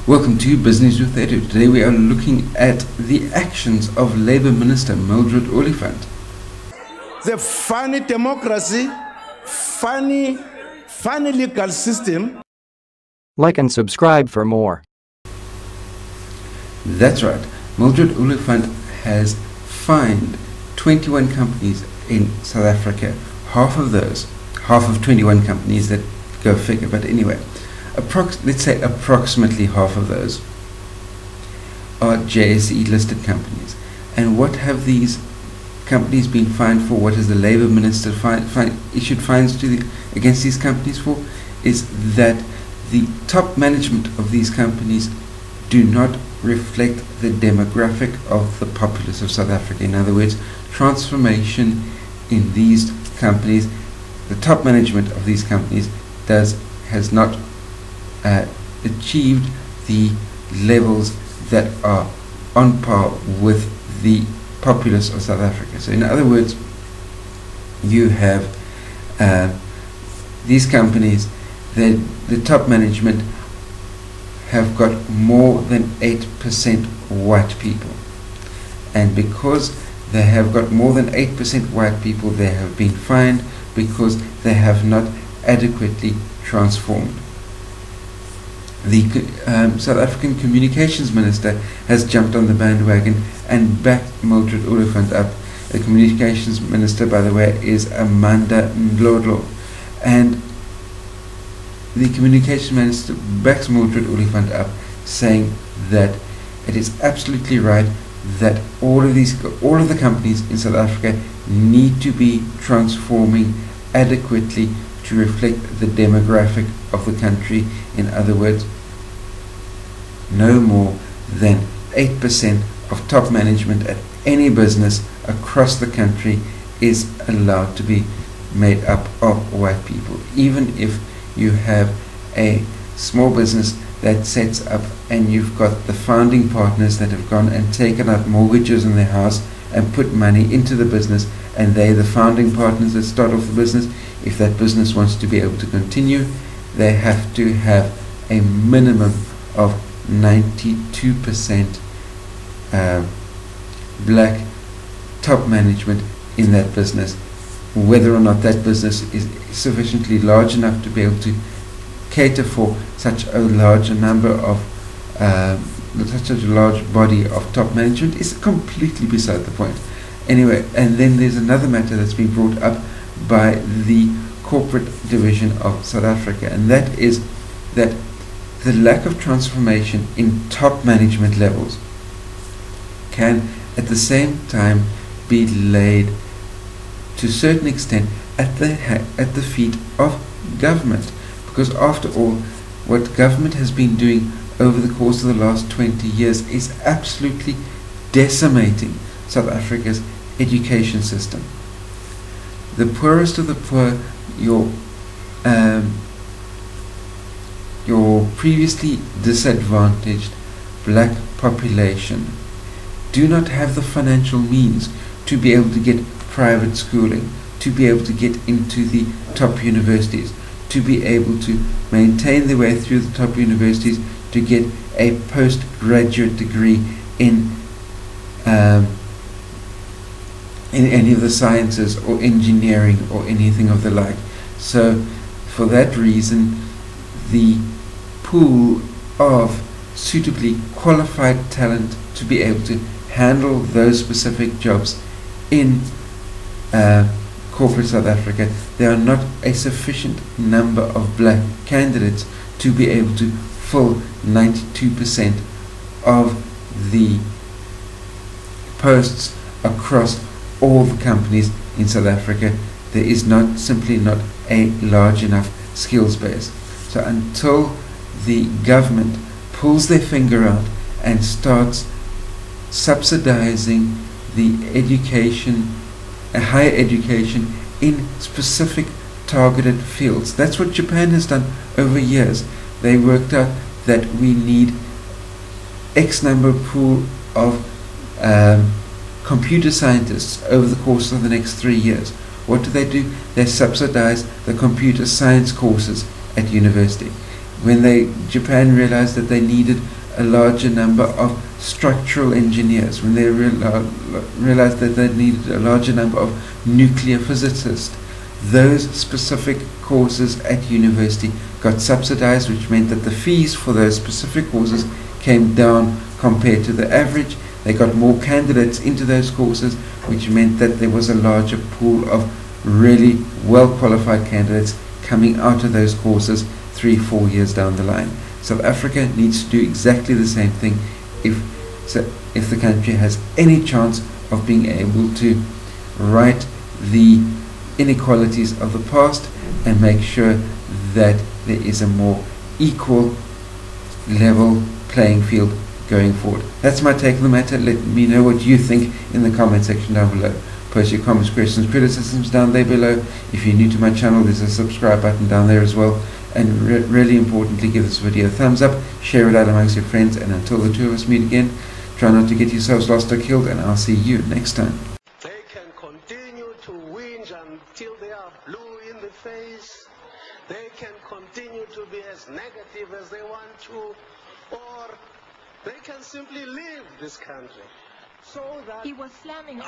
Welcome to Business with Edu. Today we are looking at the actions of Labour Minister Mildred Oliphant. The funny democracy, funny legal system. Like and subscribe for more. That's right. Mildred Oliphant has fined 21 companies in South Africa. Half of 21 companies, that go figure, but anyway, let's say approximately half of those are JSE listed companies. And what have these companies been fined for? What has the Labour Minister issued fines against these companies for? Is that the top management of these companies do not reflect the demographic of the populace of South Africa. In other words, transformation in these companies, the top management of these companies has not achieved the levels that are on par with the populace of South Africa. So in other words, you have these companies, the top management have got more than 8% white people, and because they have got more than 8% white people, they have been fined because they have not adequately transformed. The South African Communications Minister has jumped on the bandwagon and backed Mildred Oliphant up. The Communications Minister, by the way, is Amanda Ndlodlo, and the Communications Minister backs Mildred Oliphant up, saying that it is absolutely right that all of the companies in South Africa need to be transforming adequately to reflect the demographic of the country. In other words, no more than 8% of top management at any business across the country is allowed to be made up of white people. Even if you have a small business that sets up and you've got the founding partners that have gone and taken out mortgages on their house and put money into the business, and they're the founding partners that start off the business, if that business wants to be able to continue, they have to have a minimum of 92% black top management in that business, whether or not that business is sufficiently large enough to be able to cater for such a large number of such a large body of top management is completely beside the point. Anyway, and then there's another matter that's been brought up by the corporate division of South Africa, and that is that the lack of transformation in top management levels can at the same time be laid to a certain extent at the feet of government, because after all, what government has been doing over the course of the last 20 years is absolutely decimating South Africa's education system. The poorest of the poor, your previously disadvantaged black population, do not have the financial means to be able to get private schooling, to be able to get into the top universities, to be able to maintain their way through the top universities, to get a postgraduate degree in any of the sciences or engineering or anything of the like. So for that reason, the pool of suitably qualified talent to be able to handle those specific jobs in corporate South Africa, there are not a sufficient number of black candidates to be able to fill 92% of the posts across all the companies in South Africa. There is simply not a large enough skills base. So until the government pulls their finger out and starts subsidizing the higher education in specific targeted fields. That's what Japan has done over years. They worked out that we need X number pool of computer scientists over the course of the next 3 years. What do? They subsidize the computer science courses at university. Japan realized that they needed a larger number of structural engineers, when they realized that they needed a larger number of nuclear physicists, those specific courses at university got subsidized, which meant that the fees for those specific courses came down compared to the average. They got more candidates into those courses, which meant that there was a larger pool of really well qualified candidates coming out of those courses 3-4 years down the line. South Africa needs to do exactly the same thing if the country has any chance of being able to right the inequalities of the past and make sure that there is a more equal, level playing field going forward. That's my take on the matter. Let me know what you think in the comment section down below. Post your comments, questions, criticisms down there below. If you're new to my channel, there's a subscribe button down there as well. And really importantly, give this video a thumbs up, share it out amongst your friends, and until the two of us meet again, try not to get yourselves lost or killed, and I'll see you next time. They can continue to whinge until they are blue in the face. They can continue to be as negative as they want to, or they can simply leave this country. So that he was slamming